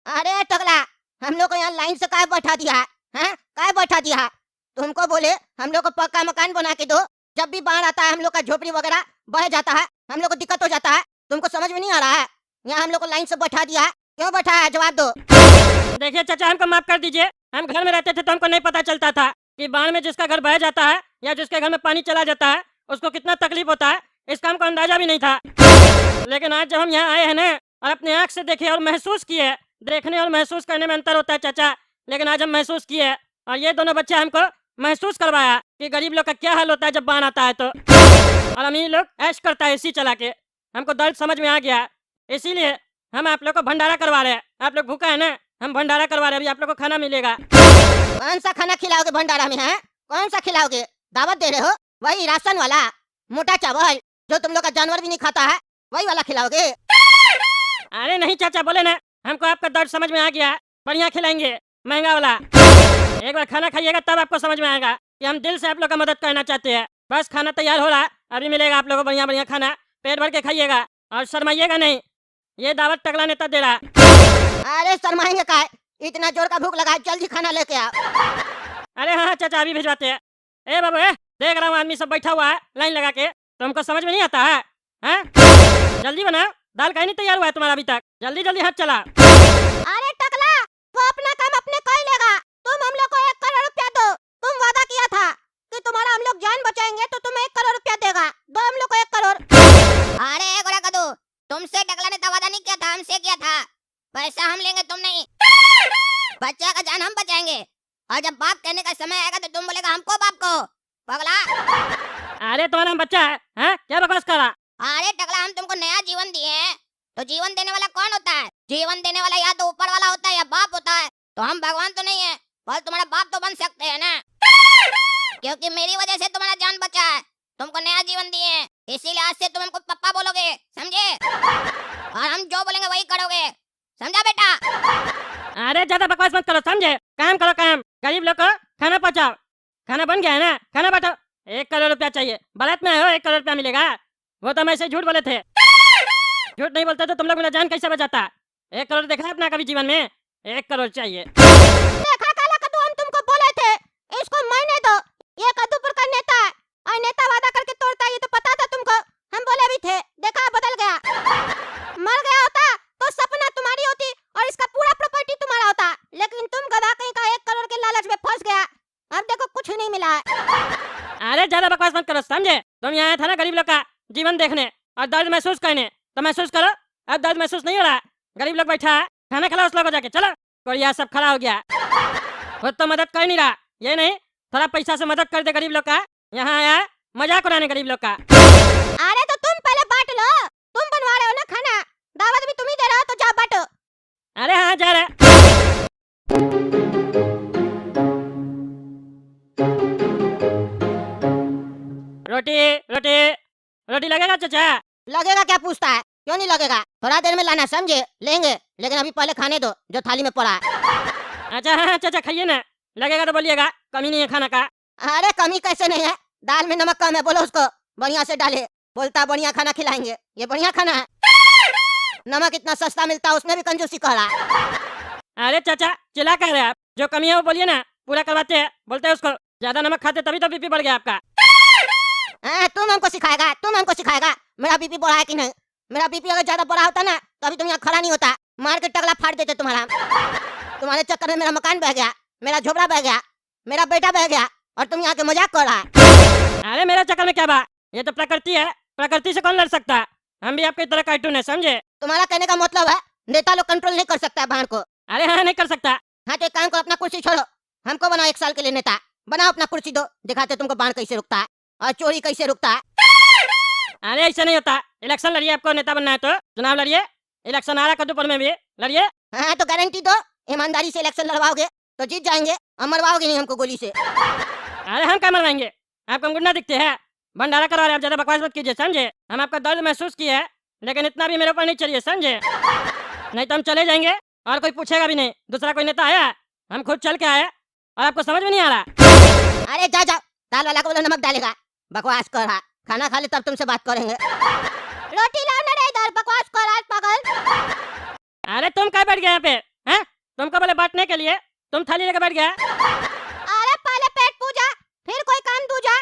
अरे टकला, हम लोग को यहाँ लाइन से काय बैठा दिया है? हैं? काय बैठा दिया है? तुमको बोले हम लोग को पक्का मकान बना के दो। जब भी बाढ़ आता है हम लोग का झोपड़ी वगैरह बह जाता है, हम लोग को दिक्कत हो जाता है। तुमको समझ में नहीं आ रहा है? यहाँ हम लोग को लाइन से बैठा दिया है, क्यों बैठा है? जवाब दो। देखिए चाचा, हमको माफ कर दीजिए। हम घर में रहते थे तो हमको नहीं पता चलता था कि बाढ़ में जिसका घर बह जाता है या जिसके घर में पानी चला जाता है उसको कितना तकलीफ होता है, इसका हमको अंदाजा भी नहीं था। लेकिन आज जब हम यहाँ आए हैं ना और अपने आँख से देखे और महसूस किए, देखने और महसूस करने में अंतर होता है चाचा, लेकिन आज हम महसूस किए और ये दोनों बच्चे हमको महसूस करवाया कि गरीब लोग का क्या हाल होता है जब बाढ़ आता है तो, और अमीर लोग ऐश करता है एसी चला के। हमको दर्द समझ में आ गया, इसीलिए हम आप लोग को भंडारा करवा रहे हैं। आप लोग भूखा है ना, हम भंडारा करवा रहे हैं, अभी आप लोग को खाना मिलेगा। कौन सा खाना खिलाओगे भंडारा में? है कौन सा खिलाओगे? दावत दे रहे हो? वही राशन वाला मोटा चावल जो तुम लोग का जानवर भी नहीं खाता है, वही वाला खिलाओगे? अरे नहीं चाचा, बोले ना, हमको आपका दर्द समझ में आ गया, बढ़िया खिलाएंगे, महंगा वाला। एक बार खाना खाइएगा तब आपको समझ में आएगा कि हम दिल से आप लोग का मदद करना चाहते हैं। बस खाना तैयार हो रहा है, अभी मिलेगा आप लोगों को बढ़िया बढ़िया खाना। पेट भर के खाइएगा और शर्माइएगा नहीं, ये दावत टकला नेता दे रहा है। अरे शर्माएंगे का है? इतना जोर का भूख लगा है, जल्दी खाना लेके आओ। अरे हाँ चाचा, अभी भिजवाते हैं। ए बाबू, देख रहा हूँ आदमी सब बैठा हुआ है लाइन लगा के, तुमको समझ में नहीं आता है? हैं? जल्दी बनाओ, दाल कहीं नहीं तैयार हुआ है तुम्हारा अभी तक, जल्दी जल्दी हाथ चला। अरे टकला, वो अपना काम अपने कर लेगा। तुम हम लोग को 1 करोड़ रुपया दो। तुम वादा किया था कि तुम्हारा हम लोग जान बचाएंगे तो तुम्हें 1 करोड़ रुपया देगा। दो हम लोग को 1 करोड़। अरे गोरा कदू, तुमसे टकला ने तो वादा नहीं किया था, हमसे किया था। पैसा हम लेंगे, तुम नहीं। बच्चा का जान हम बचाएंगे, और जब बाप कहने का समय आएगा तो तुम बोलेगा हमको बाप को, पगला। अरे तुम्हारा बच्चा है, हैं? क्या बकवास कर रहा? अरे टकला, हम तुमको नया जीवन दिए हैं, तो जीवन देने वाला कौन होता है? जीवन देने वाला या तो ऊपर वाला होता है या बाप होता है। तो हम भगवान तो नहीं है, पर तुम्हारा बाप तो बन सकते हैं ना, क्योंकि मेरी वजह से तुम्हारा जान बचा है, तुमको नया जीवन दिए हैं, इसीलिए आज से तुम हमको पप्पा बोलोगे, समझे? और हम जो बोलेंगे वही करोगे, समझा बेटा? अरे ज्यादा बकवास मत करो, समझे? काम करो काम, गरीब लोग को खाना पहुंचाओ। खाना बन गया है ना, खाना बांटो। 1 करोड़ रुपया चाहिए, बारात में आए हो, 1 करोड़ रुपया मिलेगा। वो तो हम ऐसे झूठ बोले थे, झूठ नहीं बोलते तो तुम लोग मेरा जान कैसे बचाता? 1 करोड़ देखा है अपना कभी जीवन में? 1 करोड़ चाहिए। देखा काला कद्दू, हम तुमको बोले थे इसको मरने दो। ये कद्दूपुर का नेता है और नेता वादा करके तोड़ता है, ये तो पता था तुमको। हम बोले भी थे, देखा बदल गया। मर गया होता तो सपना तुम्हारी होती और इसका पूरा प्रॉपर्टी तुम्हारा होता, लेकिन तुम गधा कहीं का 1 करोड़ के लालच में फंस गया। अब देखो कुछ नहीं मिला है। अरे ज्यादा बकवास मत करो, समझे? तुम यहाँ आया था ना गरीब लोग का जीवन देखने और दर्द महसूस करने, तो महसूस करो। अब दर्द महसूस नहीं हो रहा, गरीब लोग बैठा है, खाना खिलाओ उस लोग को जाके। चलो, कोरिया सब खड़ा हो गया, खुद तो मदद कर नहीं रहा, ये नहीं थोड़ा पैसा से मदद कर दे गरीब लोग का। यहाँ आया है मजाक उड़ाने गरीब लोग का। अरे तो तुम पहले बांट लो, तुम बनवा रहे हो ना खाना, दावत भी तुम ही दे रहे हो, तो जाओ बांटो। अरे हाँ जा रहे। रोटी रोटी रोटी लगेगा चाचा? लगेगा क्या पूछता है? क्यों नहीं लगेगा? थोड़ा देर में लाना, समझे? लेंगे, लेकिन अभी पहले खाने दो जो थाली में पड़ा है। अच्छा हाँ चाचा, खाइए ना, लगेगा तो बोलिएगा, कमी नहीं है खाना का। अरे कमी कैसे नहीं है? दाल में नमक कम है, बोलो उसको बढ़िया से डाले। बोलता बढ़िया खाना खिलाएंगे, ये बढ़िया खाना है। नमक इतना सस्ता मिलता है, उसमें भी कंजूसी कर रहा है। अरे चाचा चिल्ला कह रहे हैं आप, जो कमी है वो बोलिए ना, पूरा करवाते हैं। बोलते हैं उसको ज्यादा नमक खाते तभी तो बीपी बढ़ गया आपका। तुम हमको सिखाएगा, तुम हमको सिखाएगा मेरा बीपी बढ़ा है कि नहीं? मेरा बीपी अगर ज्यादा बढ़ा होता ना तो अभी तुम यहाँ खड़ा नहीं होता, मार के टकला फाड़ देते तुम्हारा। तुम्हारे चक्कर में मेरा मकान बह गया, मेरा झोपड़ा बह गया, मेरा बेटा बह गया, और तुम यहाँ के मजाक कर रहा है। अरे मेरे चक्कर में क्या बात, ये तो प्रकृति है, प्रकृति से कौन लड़ सकता है? हम भी आपकी तरह कार्टून है, समझे? तुम्हारा कहने का मतलब है नेता लोग कंट्रोल नहीं कर सकता है बाहर को? अरे हाँ नहीं कर सकता। हाँ तो एक काम करो, अपना कुर्सी छोड़ो, हमको बनाओ 1 साल के लिए नेता। बनाओ अपना कुर्सी, दो दिखाते तुमको बाढ़ कैसे रुकता है और चोरी कैसे रुकता है। अरे ऐसा नहीं होता, इलेक्शन लड़िए, आपको नेता बनना है तो चुनाव लड़िए, इलेक्शन आ रहा कद्दूपुर में भी लड़िए। हाँ तो गारंटी दो, ईमानदारी से इलेक्शन लड़वाओगे तो जीत जाएंगे, और मरवाओगे नहीं हमको गोली से। अरे हम क्या मरवाएंगे, आपको गुंडा दिखते हैं, भंडारा करवा रहे हैं, आप ज्यादा बकवास मत कीजिए, समझे? हम आपका दर्द महसूस किए है, लेकिन इतना भी मेरे ऊपर नहीं चलिए, समझे? नहीं तो हम चले जाएंगे और कोई पूछेगा भी नहीं, दूसरा कोई नेता आया, हम खुद चल के आए और आपको समझ में नहीं आ रहा। अरे जा जाओ, दाल वाला को बोलो नमक डालेगा, बकवास कर रहा। खाना खा ले तब तुमसे बात करेंगे। रोटी लाओ ना रे इधर, बकवास कर रहा है पागल। अरे तुम क्या बैठ गए यहाँ पे, हैं? तुमको बोले बांटने के लिए, तुम थाली लेके बैठ गया। अरे पहले पेट पूजा, फिर कोई काम दूजा।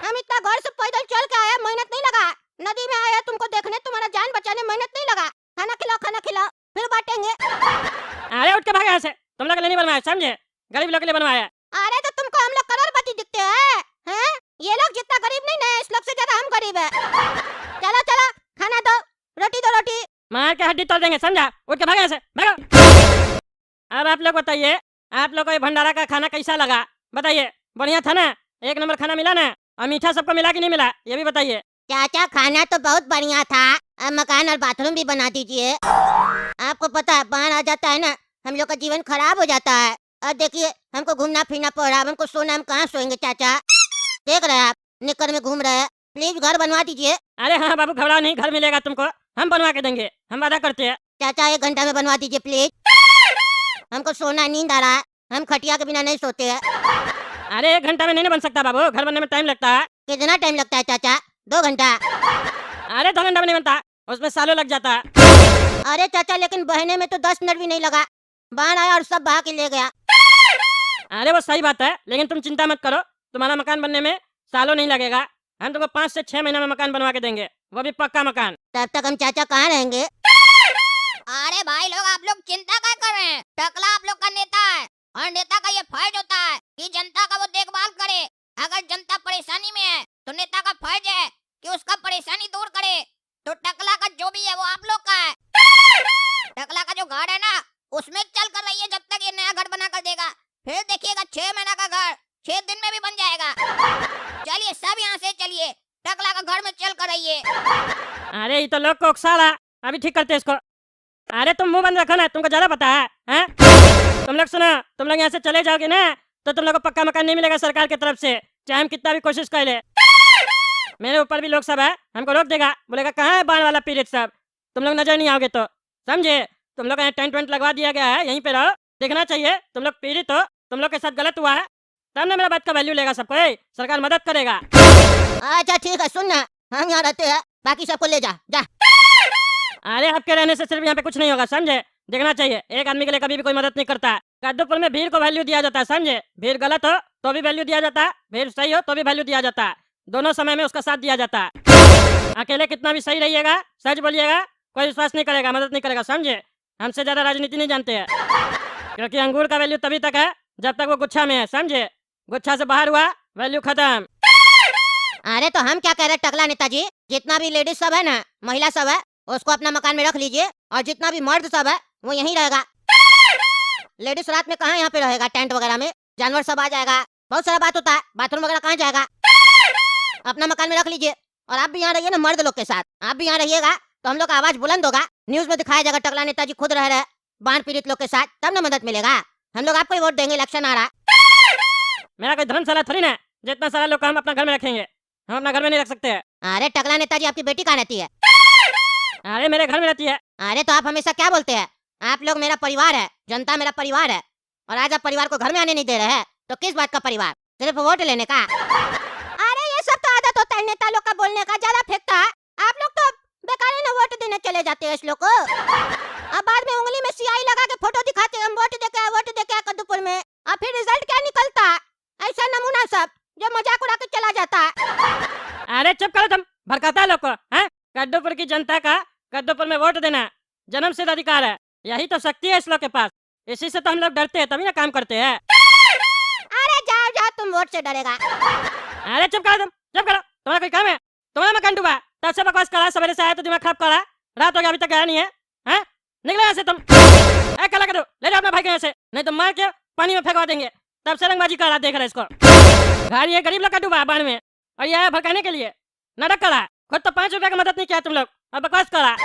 हम इतना घर से पैदल चल के आए, मेहनत नहीं लगा। नदी में आया तुमको देखने, तुम्हारा जान बचाने मेहनत नहीं लगा। खाना खिलाओ, फिर बांटेंगे। अरे उठ के भाग यहाँ से, तुम लोग के लिए नहीं बनवाया, समझे? गरीब लोग के लिए बनवाया। अरे तो तुमको हम लोग करोड़पति दिखते हैं? ये लोग जितना गरीब नहीं ना, इस लोग से ज्यादा हम गरीब है। चलो चलो, खाना दो, रोटी दो रोटी। मार के हड्डी तोड़ देंगे, समझा? उठ के भाग यहाँ से, भागो। अब आप लोग बताइए, आप लोग को ये भंडारा का खाना कैसा लगा? बताइए, बढ़िया था ना? एक नंबर खाना मिला ना? और मीठा सबको मिला कि नहीं मिला, ये भी बताइए। चाचा खाना तो बहुत बढ़िया था। अब मकान और बाथरूम भी बना दीजिए। आपको पता है बाढ़ आ जाता है ना, हम लोग का जीवन खराब हो जाता है। और देखिए हमको घूमना फिरना पड़ रहा है, हमको सोना, हम कहाँ सोएंगे चाचा? देख रहे हैं आप निकर में घूम रहे हैं। प्लीज घर बनवा दीजिए। अरे हाँ बाबू, घबराओ नहीं, घर मिलेगा तुमको, हम बनवा के देंगे, हम वादा करते हैं। चाचा 1 घंटा में बनवा दीजिए प्लीज। हमको सोना, नींद आ रहा है, हम खटिया के बिना नहीं सोते हैं। अरे 1 घंटा में नहीं बन सकता बाबू, घर बनने में टाइम लगता है। कितना टाइम लगता है चाचा? 2 घंटा? अरे 2 घंटा में नहीं बनता, उसमें सालों लग जाता है। अरे चाचा लेकिन बहने में तो 10 मिनट भी नहीं लगा, बाढ़ आया और सब बहा के ले गया। अरे वो सही बात है, लेकिन तुम चिंता मत करो, तुम्हारा मकान बनने में सालों नहीं लगेगा। हम तुमको 5 से 6 महीना में मकान बनवा के देंगे, वो भी पक्का मकान। तब तक हम चाचा कहाँ रहेंगे? अरे भाई लोग, आप लोग चिंता क्या कर रहे हैं? टकला आप लोग का नेता है, और नेता का ये फर्ज होता है कि जनता का वो देखभाल करे। अगर जनता परेशानी में है तो नेता का फर्ज है कि उसका परेशानी दूर करे। तो टकला का जो भी है वो आप लोग का है। टकला का जो घर है ना, उसमें चल कर रहिए जब तक ये नया घर बना कर देगा। फिर देखिएगा 6 महीना का घर 6 दिन में भी बन जाएगा। चलिए सब यहाँ से चलिए, टकला का घर में चल कर रहिए। अरे ये तो लोग को उकसा रहा, अभी ठीक करते हैं इसको। अरे तुम मुंह बंद रखो ना, तुमको ज्यादा पता है, हैं? तुम लोग सुनो, तुम लोग यहाँ से चले जाओगे ना तो तुम लोग को पक्का मकान नहीं मिलेगा सरकार की तरफ से, चाहे हम कितना भी कोशिश कर ले। मेरे ऊपर भी लोग सब है, हमको रोक देगा, बोलेगा कहाँ है बाढ़ वाला पीड़ित सब, तुम लोग नजर नहीं आओगे तो, समझे? तुम लोग टेंट वेंट लगवा दिया गया है, यहीं पे रहो, देखना चाहिए। तुम लोग पीड़ित हो, तुम लोग के साथ गलत हुआ है, तब ना मेरा बात का वैल्यू लेगा सबको, सरकार मदद करेगा। अच्छा ठीक है, सुन ना, हम यहाँ रहते हैं, बाकी सबको ले जा जा। अरे आपके रहने से सिर्फ यहाँ पे कुछ नहीं होगा, समझे? देखना चाहिए, एक आदमी के लिए कभी भी कोई मदद नहीं करता है। कद्दूपुर में भीड़ को वैल्यू दिया जाता है, समझे? भीड़ गलत हो तो भी वैल्यू दिया जाता है, भीड़ सही हो तो भी वैल्यू दिया जाता है, दोनों समय में उसका साथ दिया जाता है। अकेले कितना भी सही रहिएगा, सच बोलिएगा, कोई विश्वास नहीं करेगा, मदद नहीं करेगा, समझे? हमसे ज्यादा राजनीति नहीं जानते हैं, क्योंकि अंगूर का वैल्यू तभी तक है जब तक वो गुच्छा में है, समझे? गुच्छा से बाहर हुआ वैल्यू खत्म। अरे तो हम क्या कह रहे टकला नेताजी, जितना भी लेडीज सब है ना, महिला सब है, उसको अपना मकान में रख लीजिए, और जितना भी मर्द सब है वो यहीं रहेगा। लेडीज रात में कहाँ यहाँ पे रहेगा, टेंट वगैरह में, जानवर सब आ जाएगा, बहुत सारा बात होता है, बाथरूम वगैरह कहाँ जाएगा? अपना मकान में रख लीजिए, और आप भी यहाँ रहिए ना मर्द लोग के साथ, आप भी यहाँ रहिएगा तो हम लोग का आवाज बुलंद होगा, न्यूज में दिखाया जाएगा टकला नेताजी खुद रह रहे बाढ़ पीड़ित लोग के साथ, तब ना मदद मिलेगा। हम लोग आपको ही वोट देंगे, इलेक्शन आ रहा। मेरा कोई धर्मशाला थोड़ी ना जितना सारा लोग हम अपना घर में रखेंगे, हम अपना घर में नहीं रख सकते हैं। अरे टकला नेताजी, आपकी बेटी कहाँ रहती है? अरे मेरे घर में रहती है। अरे तो आप हमेशा क्या बोलते हैं, आप लोग मेरा परिवार है, जनता मेरा परिवार है, और आज आप परिवार को घर में आने नहीं दे रहे हैं, तो किस बात का परिवार? सिर्फ वोट लेने का? अरे ये सब तो आदत होता है नेता लोग का बोलने का, ज्यादा फेंकता है। आप लोग तो बेकार ना वोट देने चले जाते हैं इस लोग को, अब बाद में उंगली में सियाही लगा के फोटो दिखाते हैं, हम वोट देके कद्दूपुर में, और फिर रिजल्ट क्या निकलता है? ऐसा नमूना सब जो मजाक उड़ा के चला जाता है। अरे चुप करो तुम, भड़काता है लोग को, हैं? कद्दूपुर की जनता का कद्दूपुर में वोट देना जन्म सिद्ध अधिकार है, यही तो शक्ति है इस लोग के पास, इसी से तो हम लोग डरते हैं, तभी ना काम करते हैं। अरे जाओ जाओ, तुम वोट से डरेगा। अरे चुप करो तुम, चुप करो, तुम्हारा कोई काम है? तुम्हारा मकान डूबा, तब से बकवास करा, सवेरे से आया तो दिमाग खराब करा, रात हो गया अभी तक गया नहीं है, हैं? निकले यहाँ से तुम, कला करो, ले जाओ अपना भाई के यहाँ से, नहीं तो मार के पानी में फेंकवा देंगे। तब से रंगबाजी कर रहा, देख रहा इसको, घर ये गरीब लोग का डूबा बाढ़ में, और ये आया भड़काने के लिए, नाटक करा, खुद तो 5 रुपया का मदद नहीं किया तुम लोग, और बकवास करा।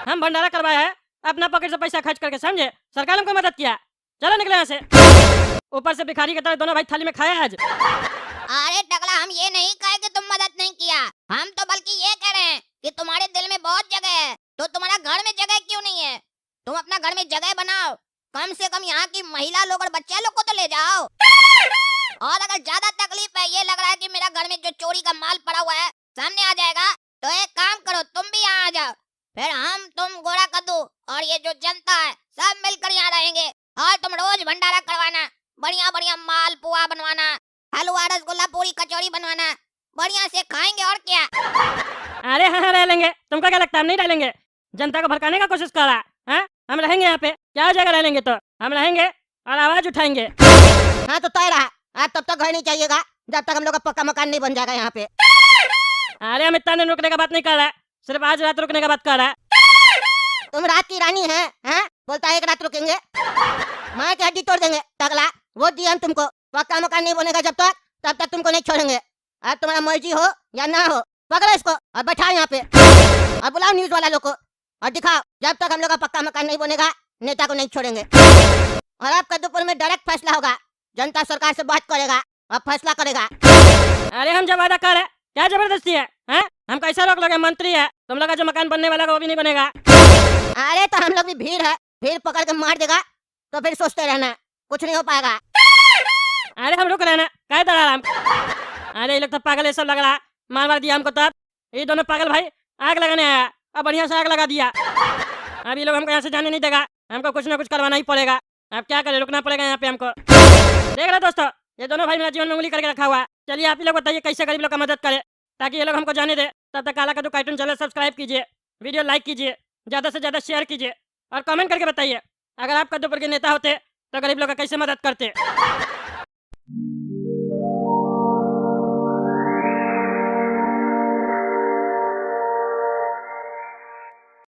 हम भंडारा करवाया है अपना पॉकेट से पैसा खर्च करके, समझे? सरकार ने हमको मदद किया, चलो निकले यहाँ से। ऊपर से भिखारी की तरह दोनों भाई थाली में खाए आज। अरे टकला, हम ये नहीं कहे कि तुम मदद नहीं किया, हम तो बल्कि ये कह रहे हैं कि तुम्हारे दिल में बहुत जगह है, तो तुम्हारा घर में जगह क्यों नहीं है? तुम अपना घर में जगह बनाओ, कम से कम यहाँ की महिला लोग और बच्चे लोग को तो ले जाओ। और अगर ज्यादा तकलीफ है, ये लग रहा है कि मेरा घर में जो चोरी का माल पड़ा हुआ है सामने आ जाएगा, तो एक काम करो, तुम भी यहाँ आ जाओ, फिर हम तुम गोरा कद्दू और ये जो जनता है सब मिलकर यहाँ रहेंगे और तुम रोज भंडारा करवाना, बढ़िया बढ़िया माल पुआ बनवाना, हलवा रसगुल्ला पूरी कचौड़ी बनवाना, बढ़िया से खाएंगे और क्या। अरे हाँ हाँ रह लेंगे, तुमको क्या लगता है हम नहीं रह लेंगे? जनता को भड़काने का कोशिश कर रहा है? हम रहेंगे यहाँ पे, क्या हो जाएगा रह लेंगे तो? हम रहेंगे और आवाज उठाएंगे। हाँ तो तय रहा, आप तब तक घर नहीं चाहिएगा जब तक हम लोग का पक्का मकान नहीं बन जाएगा यहाँ पे। अरे हम इतना दिन रुकने का बात नहीं कर रहा है, सिर्फ आज रात रुकने का बात कर रहा है। तुम रात की रानी है, हैं? बोलता है एक रात रुकेंगे, मार के हड्डी तोड़ देंगे टकला। वो दिया हम तुमको, पक्का मकान नहीं बनेगा जब तक, तब तक तुमको नहीं छोड़ेंगे। अब तुम्हारा मर्जी हो या ना हो, पकड़ो इसको और बैठाओ यहाँ पे और बुलाओ न्यूज वाला लोग को और दिखाओ जब तक हम लोग का पक्का मकान नहीं बनेगा नेता को नहीं छोड़ेंगे। और अब कद्दूपुर में डायरेक्ट फैसला होगा, जनता सरकार से बात करेगा और फैसला करेगा। अरे हम जब वादा कर रहे, क्या जबरदस्ती है? हम कैसे रोक लोगे? मंत्री है, तुम लोग का जो मकान बनने वाला वो भी नहीं बनेगा। अरे तो हम लोग भी भीड़ है, भीड़ पकड़ के मार देगा तो फिर सोचते रहना, कुछ नहीं हो पाएगा। अरे हम रुक रहे ना, क्या डरा हम? अरे ये लोग तो पागल है, सब लग रहा मार मार दिया हमको। तब ये दोनों पागल भाई आग लगाने आया, अब बढ़िया से आग लगा दिया। अब ये लोग हमको यहाँ से जाने नहीं देगा, हमको कुछ ना कुछ करवाना ही पड़ेगा। अब क्या करें, रुकना पड़ेगा यहाँ पे हमको। देख रहे दोस्तों, ये दोनों भाई मेरा जीवन में उंगली करके रखा हुआ है। चलिए आप ही लोग बताइए कैसे गरीब लोग का मदद करें ताकि ये लोग हमको जाने दे। तब तक काला कद्दू कार्टून चैनल सब्सक्राइब कीजिए, वीडियो लाइक कीजिए, ज़्यादा से ज़्यादा शेयर कीजिए और कमेंट करके बताइए अगर आप कद्दूपुर के नेता होते तो गरीब लोग का कैसे मदद करते।